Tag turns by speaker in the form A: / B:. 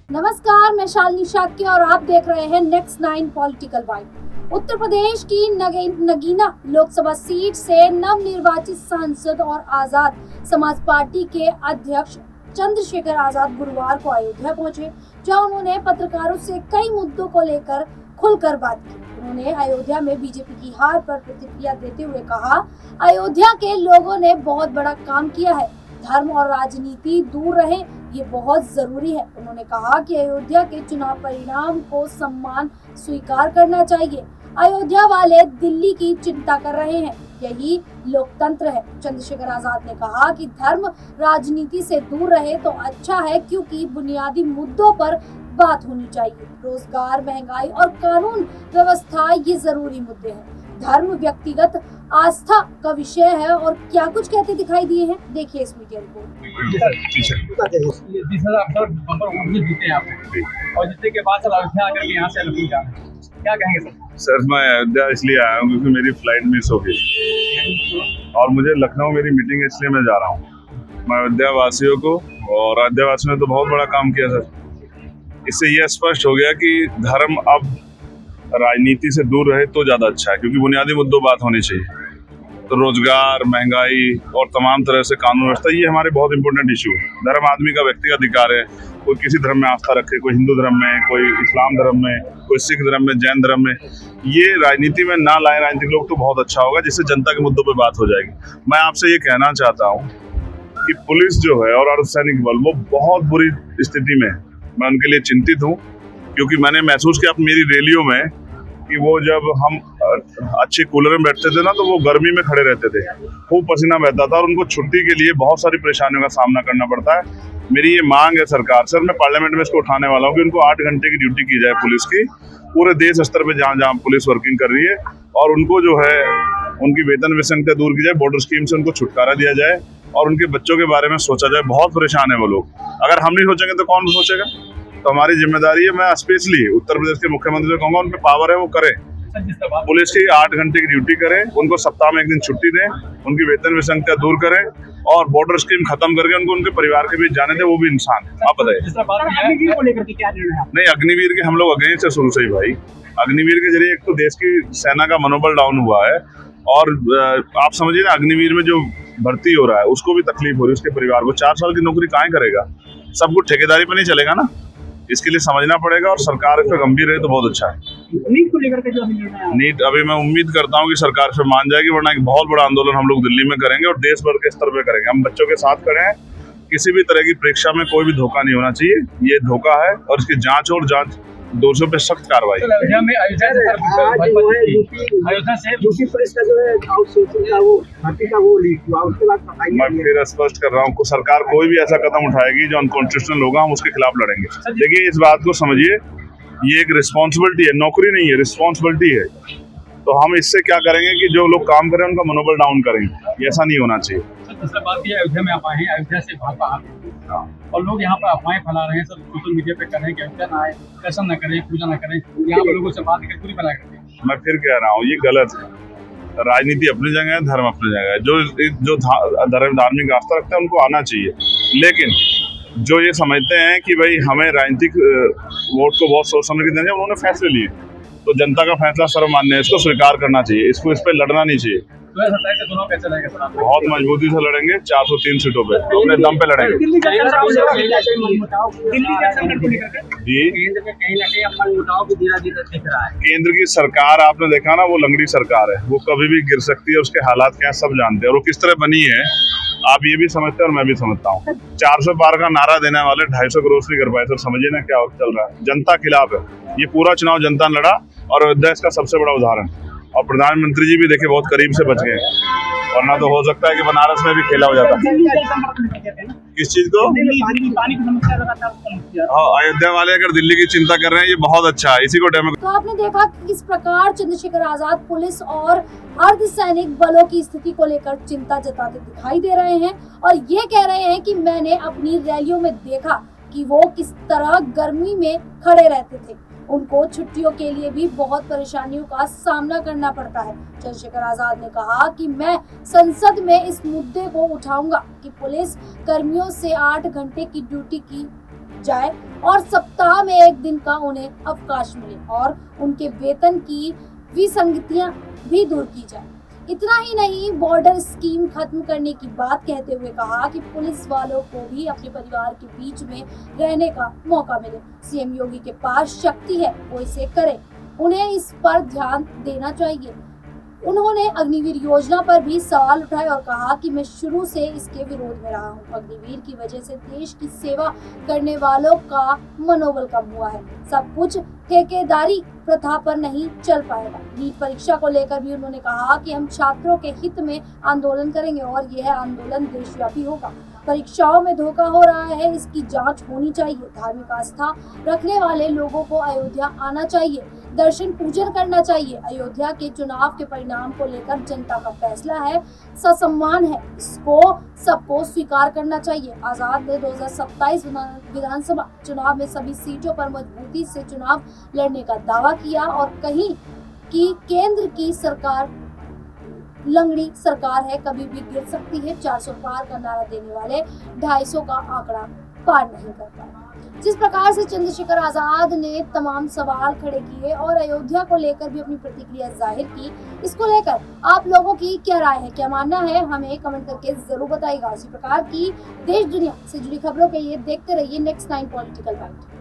A: नमस्कार, मैं शालिनी शाक्य और आप देख रहे हैं next 9 political bite. Uttar Pradesh की नगीना लोकसभा सीट से नवनिर्वाचित सांसद और आजाद समाज पार्टी के अध्यक्ष चंद्रशेखर आजाद गुरुवार को अयोध्या पहुंचे, जहां उन्होंने पत्रकारों से कई मुद्दों को लेकर खुलकर बात की। उन्होंने अयोध्या में बीजेपी की हार पर प्रतिक्रिया देते हुए कहा, अयोध्या के लोगों ने बहुत बड़ा काम किया है, धर्म और राजनीति दूर रहे, ये बहुत जरूरी है। उन्होंने कहा कि अयोध्या के चुनाव परिणाम को सम्मान स्वीकार करना चाहिए। अयोध्या वाले दिल्ली की चिंता कर रहे हैं, यही लोकतंत्र है। चंद्रशेखर आजाद ने कहा कि धर्म राजनीति से दूर रहे तो अच्छा है, क्योंकि बुनियादी मुद्दों पर बात होनी चाहिए। रोजगार, महंगाई और कानून व्यवस्था ये जरूरी मुद्दे हैं। धर्म व्यक्तिगत आस्था का विषय है और क्या कुछ कहते दिखाई दिए हैं, देखिए इस मीडिया रिपोर्ट।
B: और जितने के बाद अयोध्या आकर के यहाँ से लखनऊ जा रहे हैं, क्या कहेंगे
C: सर? मैं अयोध्या इसलिए आया हूँ क्योंकि मेरी फ्लाइट मिस हो गई और मुझे लखनऊ मेरी मीटिंग है, इसलिए मैं जा रहा हूँ। मैं अयोध्या वासियों को और अयोध्या वासियों ने तो बहुत बड़ा काम किया सर। इससे यह स्पष्ट हो गया कि धर्म अब राजनीति से दूर रहे तो ज़्यादा अच्छा है, क्योंकि बुनियादी मुद्दों बात होनी चाहिए। तो रोजगार, महंगाई और तमाम तरह से कानून व्यवस्था, ये हमारे बहुत इंपॉर्टेंट इशू है। धर्म आदमी का व्यक्तिगत अधिकार है, कोई किसी धर्म में आस्था रखे, कोई हिंदू धर्म में, कोई इस्लाम धर्म में, कोई सिख धर्म में, जैन धर्म में। ये राजनीति में ना लाए राजनीतिक लोग तो बहुत अच्छा होगा, जिससे जनता के मुद्दों पर बात हो जाएगी। मैं आपसे ये कहना चाहता हूँ कि पुलिस जो है और अर्धसैनिक बल, वो बहुत बुरी स्थिति में है। मैं उनके लिए चिंतित हूँ, क्योंकि मैंने महसूस किया मेरी रैलियों में कि वो जब हम अच्छे कूलर में बैठते थे ना, तो वो गर्मी में खड़े रहते थे, खूब पसीना बहता था और उनको छुट्टी के लिए बहुत सारी परेशानियों का सामना करना पड़ता है। मेरी ये मांग है सरकार से, मैं पार्लियामेंट में इसको उठाने वाला हूँ कि उनको 8 घंटे की ड्यूटी की जाए पुलिस की, पूरे देश स्तर पर जहाँ जहाँ पुलिस वर्किंग कर रही है, और उनको जो है उनकी वेतन विसंगता दूर की जाए, बॉर्डर स्कीम से उनको छुटकारा दिया जाए और उनके बच्चों के बारे में सोचा जाए। बहुत परेशान है वो लोग, अगर हम नहीं सोचेंगे तो कौन सोचेगा? तो हमारी जिम्मेदारी है। मैं स्पेशली उत्तर प्रदेश के मुख्यमंत्री से कहूँगा, उन पे पावर है, वो करें, पुलिस की 8 घंटे की ड्यूटी करें, उनको सप्ताह में 1 दिन छुट्टी दें, उनकी वेतन विसंगता दूर करें और बॉर्डर स्कीम खत्म करके उनको उनके परिवार के बीच जाने दें। वो भी इंसान है। आप बताइए। नहीं, अग्निवीर के हम लोग अगेंस्ट है शुरू से ही भाई। अग्निवीर के जरिए एक तो देश की सेना का मनोबल डाउन हुआ है, और आप समझिए ना, अग्निवीर में जो भर्ती हो रहा है उसको भी तकलीफ हो रही है, उसके परिवार को। 4 साल की नौकरी कहाँ करेगा? सब कुछ ठेकेदारी पे नहीं चलेगा ना, इसके लिए समझना पड़ेगा और सरकार इस पर गंभीर रहे तो बहुत अच्छा है।
B: नीट को लेकर के जो
C: नीट, अभी मैं उम्मीद करता हूँ कि सरकार फिर मान जाएगी, वरना एक बहुत बड़ा आंदोलन हम लोग दिल्ली में करेंगे और देश भर के स्तर पे करेंगे। हम बच्चों के साथ खड़े हैं। किसी भी तरह की परीक्षा में कोई भी धोखा नहीं होना चाहिए, ये धोखा है और इसकी जांच और जांच दोषियों पे सख्त कार्रवाई।
B: अयोध्या से यूपी पुलिस का जो है वो भर्ती का वो लीक हुआ, उसके बाद
C: मैं फिर स्पष्ट कर रहा हूँ, सरकार कोई भी ऐसा कदम उठाएगी जो अनकॉन्स्टिट्यूशनल होगा, हम उसके खिलाफ लड़ेंगे। देखिए, इस बात को समझिए, ये एक रिस्पॉन्सिबिलिटी है, नौकरी नहीं है, रिस्पॉन्सिबिलिटी है। तो हम इससे क्या करेंगे कि जो लोग काम करें उनका मनोबल डाउन करेंगे, ऐसा नहीं होना चाहिए।
B: बात की अयोध्या में आप आए हैं, अयोध्या से भाजपा और लोग यहाँ पर अफवाहें फैला रहे हैं, सब सोशल मीडिया पे कर रहे हैं कि अयोध्या ना आए, दर्शन न करें, पूजा न करें, यहाँ पर लोगों से बात कर पूरी फैला करते हैं।
C: मैं फिर कह रहा हूँ, ये गलत है। राजनीति अपनी जगह है, धर्म अपनी जगह है। जो धार्मिक आस्था रखते हैं उनको आना चाहिए, लेकिन जो ये समझते हैं कि भाई हमें राजनीतिक वोट को बहुत सोच समझ के देने, उन्होंने फैसले लिए, तो जनता का फैसला सर्वमान्य है, इसको स्वीकार करना चाहिए, इसको इस पर लड़ना नहीं चाहिए। बहुत मजबूती से लड़ेंगे, 403 सीटों पे अपने दम पे लड़ेंगे। केंद्र की सरकार आपने देखा ना, वो लंगड़ी सरकार है, वो कभी भी गिर सकती है, उसके हालात क्या सब जानते हैं, और वो किस तरह बनी है आप ये भी समझते हैं और मैं भी समझता हूँ। 400 पार का नारा देने वाले 250 क्रॉस नहीं कर पाए सर। समझिए ना क्या चल रहा है, जनता खिलाफ है। ये पूरा चुनाव जनता ने लड़ा और अयोध्या इसका सबसे बड़ा उदाहरण। और प्रधानमंत्री जी भी देखे बहुत करीब से बच गए, वरना तो हो सकता है कि बनारस में भी खेला हो जाता। किस चीज को? हाँ, अयोध्या वाले अगर दिल्ली की चिंता कर रहे हैं, ये बहुत अच्छा है, इसी को
A: तो आपने देखा कि किस प्रकार चंद्रशेखर आजाद पुलिस और अर्धसैनिक बलों की स्थिति को लेकर चिंता जताते दिखाई दे रहे हैं, और ये कह रहे हैं कि मैंने अपनी रैलियों में देखा कि वो किस तरह गर्मी में खड़े रहते थे, उनको छुट्टियों के लिए भी बहुत परेशानियों का सामना करना पड़ता है। चंद्रशेखर आजाद ने कहा कि मैं संसद में इस मुद्दे को उठाऊंगा कि पुलिस कर्मियों से 8 घंटे की ड्यूटी की जाए और सप्ताह में 1 दिन का उन्हें अवकाश मिले और उनके वेतन की विसंगतियां भी दूर की जाए। इतना ही नहीं, बॉर्डर स्कीम खत्म करने की बात कहते हुए कहा कि पुलिस वालों को भी अपने परिवार के बीच में रहने का मौका मिले। सीएम योगी के पास शक्ति है, वो इसे करे, उन्हें इस पर ध्यान देना चाहिए। उन्होंने अग्निवीर योजना पर भी सवाल उठाए और कहा कि मैं शुरू से इसके विरोध में रहा हूं। अग्निवीर की वजह से देश की सेवा करने वालों का मनोबल कम हुआ है। सब कुछ ठेकेदारी प्रथा पर नहीं चल पाएगा। नीट परीक्षा को लेकर भी उन्होंने कहा कि हम छात्रों के हित में आंदोलन करेंगे और यह आंदोलन देशव्यापी होगा। परीक्षाओं में धोखा हो रहा है, इसकी जांच होनी चाहिए। धार्मिक आस्था रखने वाले लोगों को अयोध्या आना चाहिए, दर्शन पूजन करना चाहिए। अयोध्या के चुनाव के परिणाम को लेकर जनता का फैसला है, ससम्मान है, इसको सबको स्वीकार करना चाहिए। आजाद ने 2027 विधानसभा चुनाव में सभी सीटों पर मजबूती से चुनाव लड़ने का दावा किया और कहीं कि केंद्र की सरकार लंगड़ी सरकार है, कभी भी गिर सकती है। 400 पार का नारा देने वाले 250 का आंकड़ा पार नहीं कर पाए। जिस प्रकार से चंद्रशेखर आजाद ने तमाम सवाल खड़े किए और अयोध्या को लेकर भी अपनी प्रतिक्रिया जाहिर की, इसको लेकर आप लोगों की क्या राय है, क्या मानना है, हमें कमेंट करके जरूर बताइएगा। इसी प्रकार की देश दुनिया से जुड़ी खबरों के लिए देखते रहिए नेक्स्ट 9 पॉलिटिकल बाइट।